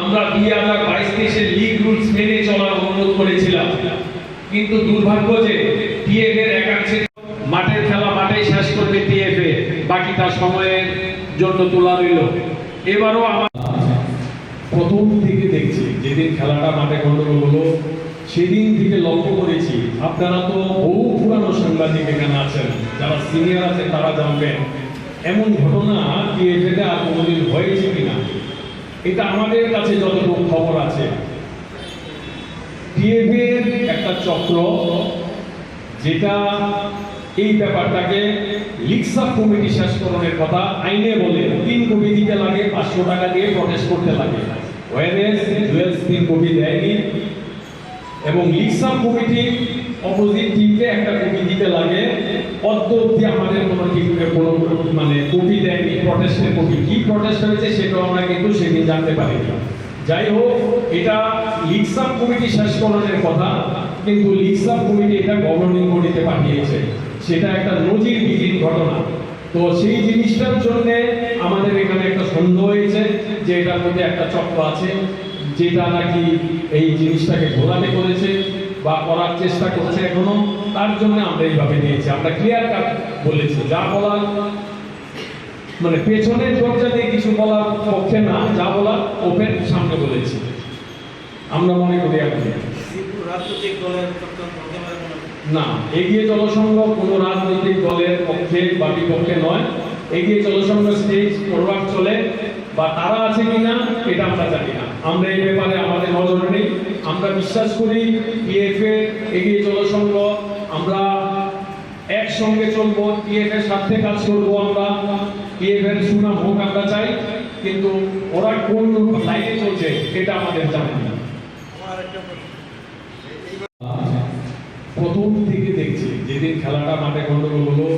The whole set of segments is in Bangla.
আমরা 2022-23 লিগ রুলস মেনে চলার অনুরোধ করেছিলাম, কিন্তু দুর্ভাগ্য যে টিএফ এর একাংশে মাঠের খেলা মাঠেই শেষ করবে টিএফএ, বাকি তার সময়ের জন্য তোলা রইল। এবারও আমার প্রথম থেকে দেখছি, যেদিন খেলাটা মাঠে গন্ডগোল হলো সেদিন থেকে লক্ষ্য করেছি, আপনারা তো বহু পুরানো সাংবাদিক এখানে আছেন, যারা সিনিয়র আছেন তারা জানবেন এমন ঘটনা টিএফএতে আর কোনোদিন হয়েছে কিনা। এটা আমাদের কাছে যতটুকু খবর আছে, টিএফএর একটা চক্র যেটা এই ব্যাপারটাকে লিগ সাব কমিটি শেষকরণের কথা আইনে বলে 3 কপি দিতে লাগে, 500 টাকা দিয়ে প্রটেস্ট করতে লাগে। ওয়ারেস জুয়েলস 3 কপি দেয়নি এবং লিগ সাব কমিটি অপোজিট টিমকে একটা কপি দিতে লাগে। অদ্যবধি আমাদের কোনো টিমকে কোনো কপি দেয়নি, প্রটেস্টের কপি। কি প্রটেস্ট হয়েছে সেটাও আমরা কিন্তু সেদিন জানতে পারিনি। যাই হোক, এটা লিগ সাব কমিটি শেষকরণের কথা, কিন্তু লিগ সাব কমিটি এটা গভর্নিং বডিতে পাঠিয়েছে। সেটা একটা নজিরবিহীন ঘটনা। তো সেই জিনিসটার জন্য আমাদের এখানে একটা সন্দেহ হয়েছে যে এটার মধ্যে একটা চক্র আছে, যেটা নাকি এই জিনিসটাকে ঘোরাতে করেছে বা করার চেষ্টা করছে এখনো। তার জন্য আমরা এইভাবে নিয়েছি। আমরা ক্লিয়ার কাট বলেছি, যা বলার পেছনের দরজা দিয়ে কিছু বলার পক্ষে না, যা বলার ওপেন সামনে বলেছি। আমরা মনে করি এখন না, এগিয়ে জনসংঘ কোনো রাজনৈতিক দলের পক্ষে বা বিপক্ষে নয়। এগিয়ে জনসংঘ স্টেজ ফরওয়ার্ড চলে বা তারা আছে কিনা এটা আমরা জানি না। আমরা এই ব্যাপারে আমাদের নজর নেই। আমরা বিশ্বাস করি টিএফএ, এগিয়ে জনসংঘ, আমরা একসঙ্গে চলবো, টিএফ এর সাথে কাজ করবো। আমরা টিএফ এর সুনাম হোক আমরা চাই, কিন্তু ওরা কোন লাইনে চলছে এটা আমাদের জানা নেই। প্রথম থেকে দেখছি, যেদিন খেলাটা মাঠে গন্ডগোল হলো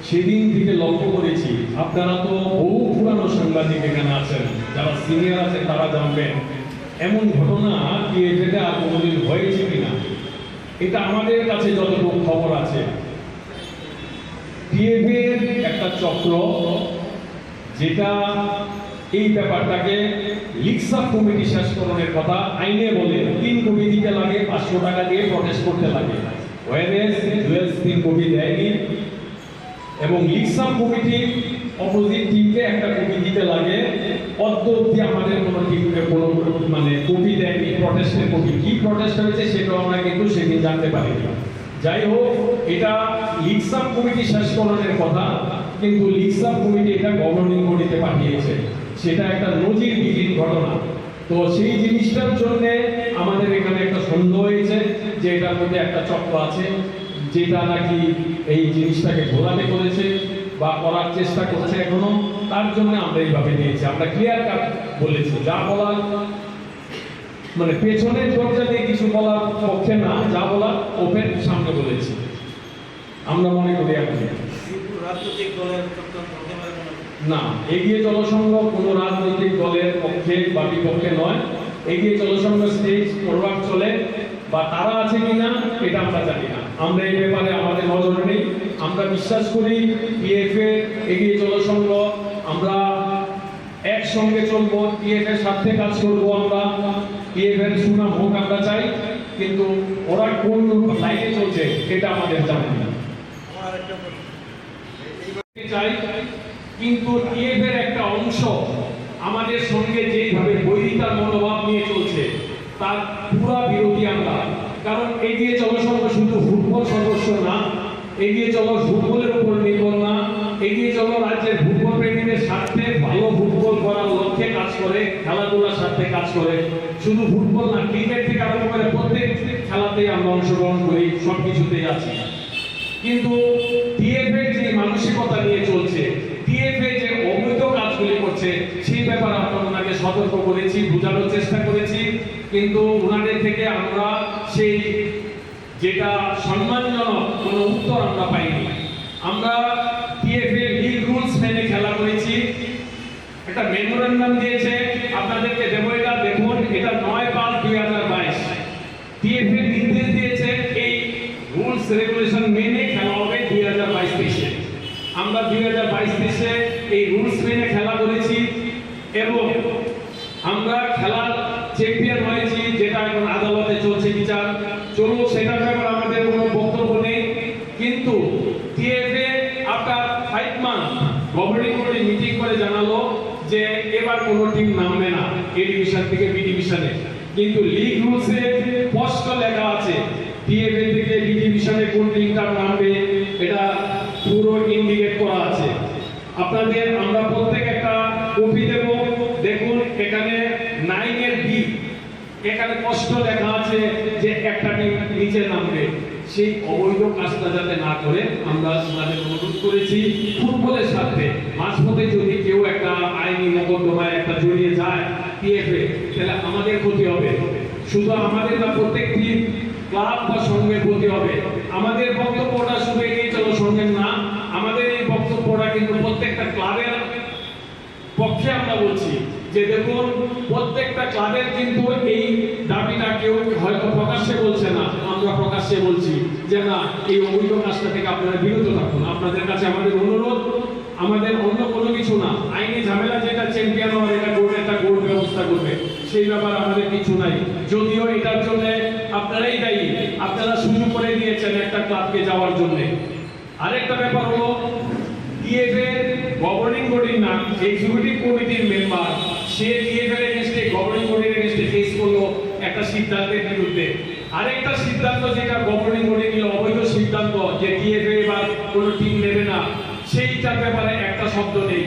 সেদিন থেকে লক্ষ্য করেছি, আপনারা তো বহু পুরানো সাংবাদিক এখানে আছেন, যারা সিনিয়র আছেন তারা জানবেন এমন ঘটনা টিএফএতে আর কোনোদিন হয়েছে কিনা। এটা আমাদের কাছে যতটুকু খবর আছে, টিএফএর একটা চক্র যেটা এই ব্যাপারটাকে লিগ সাব কমিটি শেষকরণের কথা আইনে বলে 3 কপি দিতে লাগে, 500 টাকা দিয়ে প্রটেস্ট করতে লাগে। ওয়ারেস জুয়েলস 3 কপি দেয়নি এবং লিগ সাব কমিটি অপোজিট টিমকে একটা কপি দিতে লাগে। অদ্যবধি আমাদের কোনো টিমকে কোনো কপি দেয়নি, প্রটেস্টের কপি। কি প্রটেস্ট হয়েছে সেটাও আমরা কিন্তু সেদিন জানতে পারিনি। যাই হোক, এটা লিগ সাব কমিটি শেষকরণের কথা, কিন্তু লিগ সাব কমিটি এটা গভর্নিং বডিতে পাঠিয়েছে। সেটা একটা নজিরবিহীন ঘটনা। তো সেই জিনিসটার জন্য আমাদের এখানে একটা সন্দেহ হয়েছে যে এটার মধ্যে একটা চক্র আছে, যেটা নাকি এই জিনিসটাকে ঘোরাতে করেছে বা করার চেষ্টা করছে এখনো। তার জন্য আমরা এইভাবে নিয়েছি। আমরা ক্লিয়ার কাট বলেছি, যা বলার পেছনের দরজা দিয়ে কিছু বলার পক্ষে না, যা বলার ওপেন সামনে বলেছি। আমরা মনে করি এখন না, এগিয়ে জনসংঘ কোনো রাজনৈতিক দলের পক্ষে বা বিপক্ষে নয়। এগিয়ে জনসংঘ স্টেজ ফরওয়ার্ড চলে বা তারা আছে কিনা এটা আমরা জানি না। আমরা এই ব্যাপারে আমাদের নজর নেই। আমরা বিশ্বাস করি টিএফএ, এগিয়ে জনসংঘ, আমরা একসঙ্গে চলবো, টিএফ এর সাথে কাজ করবো। আমরা টিএফ এর সুনাম হোক আমরা চাই, কিন্তু ওরা কোন লাইনে চলছে এটা আমাদের জানা নেই। চাই, কিন্তু টিএফ এর একটা অংশ আমাদের সঙ্গে যেভাবে বৈরিতার মনোভাব নিয়ে চলছে তার পুরো বিরোধী আমরা। কারণ এগিয়ে জনসংঘ শুধু ফুটবল সদস্য না, এগিয়ে চলো ফুটবলের উপর নির্ভর না, এগিয়ে চলো রাজ্যের ফুটবল প্রেমীদের স্বার্থে, ভালো ফুটবল করার লক্ষ্যে কাজ করে, খেলাধুলার স্বার্থে কাজ করে। শুধু ফুটবল না, ক্রিকেট থেকে আরম্ভ করে প্রত্যেক খেলাতেই আমরা অংশগ্রহণ করি, সবকিছুতেই আছি। কিন্তু টিএফএ যে মানসিকতা নিয়ে চলছে, টিএফএ যে অবৈধ কাজগুলি করছে, সেই ব্যাপারে আমরা ওনাকে সতর্ক করেছি, বোঝানোর চেষ্টা করেছি, কিন্তু ওনাদের থেকে আমরা সেই যেটা সম্মানজনক কোনো উত্তর আমরা পাইনি। আমরা টিএফএ লিগ রুলস মেনে খেলা করেছি। একটা মেমোরেন্ডাম দিয়েছে, আপনাদেরকে দেবো, এটা দেখুন, এটা 9/5/2022 টিএফএ নির্দেশ দিয়েছে এই রুলস রেগুলেশন মেনে খেলা হবে। আমরা 2022-23 এই রুলস মেনে খেলা করেছি এবং আমরা খেলার চ্যাম্পিয়ন হয়েছি, যেটা এখন আদালতে চলছে বিচার। চলুক, সেটার ব্যাপারে আমাদের কোনো বক্তব্য নেই। কিন্তু TFA after 5 month governing body meeting করে জানালো যে এবার কোনো টিম নামবে না এ ডিভিশন থেকে বি ডিভিশনে। কিন্তু লিগ রুলসে স্পষ্ট লেখা আছে টিএফএ থেকে বি ডিভিশনে কোন টিমটা নামবে, এটা পুরো ইন্ডিকেট করা আছে। আপনাদের আমরা প্রত্যেক একটা কপি দেব, দেখুন এখানে 9 এর বি, এখানে স্পষ্ট লেখা আছে যে একটা টিম নিচে নামবে। সেই অবৈধ কাজটা যাতে না করে আমরা তাদের অনুরোধ করেছি। ফুটবলের সাথে মাঝপথে যদি কেউ একটা আইনি মোকদ্দমায় একটা জড়িয়ে যায় টিএফএ, তাহলে আমাদের ক্ষতি হবে। শুধু আমাদের না, প্রত্যেকটি ক্লাব বা সংঘের ক্ষতি হবে। আমাদের বক্তব্যটা শুধু এগিয়ে চলো সংঘের না, আমাদের এই বক্তব্যটা কিন্তু প্রত্যেকটা ক্লাবের পক্ষে আমরা বলছি যে দেখুন, প্রত্যেকটা ক্লাবের কিন্তু এই দাবিটা কেউ হয়তো প্রকাশ্যে বলছে না, আমরা প্রকাশ্যে বলছি যে না, এই অবৈধ কাজটা থেকে আপনারা বিরত থাকুন। আপনাদের কাছে আমাদের অনুরোধ, আমাদের অন্য কোনো কিছু না, আইনি ঝামেলা যেটা চ্যাম্পিয়ন হওয়ার এটা বোর্ড একটা বোর্ড ব্যবস্থা করবে, সেই ব্যাপারে আমাদের কিছু নাই। যদিও এটার জন্য আপনারাই দায়ী, আপনারা সুযোগ করে দিয়েছেন একটা ক্লাবকে যাওয়ার জন্য। আরেকটা ব্যাপার হলো টিএফএ গভর্নিং বডির না, এক্সিকিউটিভ কমিটির মেম্বার, সে টিএফএ এর এগেইনস্টে গভর্নিং বডির এগেইনস্টে কেস করলো একটা সিদ্ধান্তের বিরুদ্ধে। আরেকটা সিদ্ধান্ত যেটা গভর্নিং বডি নিল, অবৈধ সিদ্ধান্ত যে টিএফএ এবার কোনো টিম নেবে না, সেইটার ব্যাপারে একটা শব্দ নেই।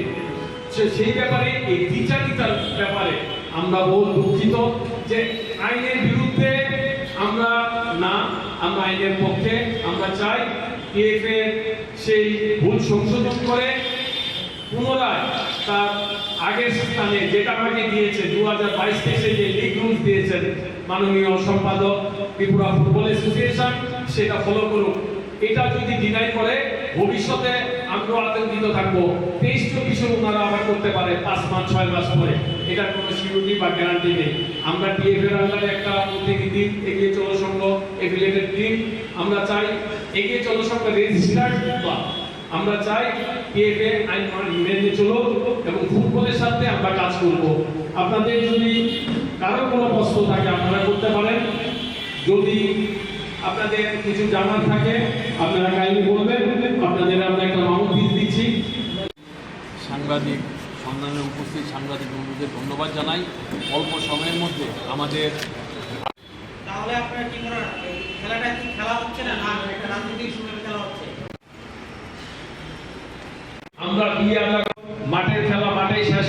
সেই ব্যাপারে এই বিচারিতার ব্যাপারে আমরা বহু দুঃখিত যে আইনের বিরুদ্ধে আমরা না, আমরা আইনের পক্ষে। আমরা চাই টিএফএ সেই ভুল সংশোধন করে পুনরায় তার আগের স্থানে, যেটা আমাকে দিয়েছে 2022-23 যে লিগ রুলস দিয়েছেন মাননীয় সম্পাদক ত্রিপুরা ফুটবল অ্যাসোসিয়েশন, সেটা ফলো করুক। এটা যদি ডিনাই করে ভবিষ্যতে আমরা আতঙ্কিত থাকবো। 23-24 ওনারা আবার করতে পারে 5 মাস 6 মাস পরে, এটার কোনো সিকিউরিটি বা গ্যারান্টি নেই। আমরা টিএফএ এর আন্ডারে একটা প্রতিনিধি এগিয়ে চলো সংঘ এফিলিয়েটেড টিম, আমরা চাই এগিয়ে চলো সংঘ রেজিস্টার্ড ক্লাব। আমরা চাই টিএফএ আইন মেনে চলো এবং ফুটবলের সাথে আমরা কাজ করব। আপনাদের যদি কারো কোনো প্রশ্ন থাকে আপনারা করতে পারেন। যদি আপনাদের কিছু জানার থাকে আপনারা কাইন্ডলি বলবেন। আপনাদের আমরা একটা মাউন্ট পিস দিচ্ছি। সাংবাদিক সম্মেলনে উপস্থিত সাংবাদিক বন্ধুদের ধন্যবাদ জানাই। অল্প সময়ের মধ্যে আমাদের তাহলে আপনারা কি করেন, খেলাটা কি খেলা হচ্ছে না, না এটা রাজনৈতিক সময় খেলা হচ্ছে? আমরা মাঠের খেলা মাঠেই শেষ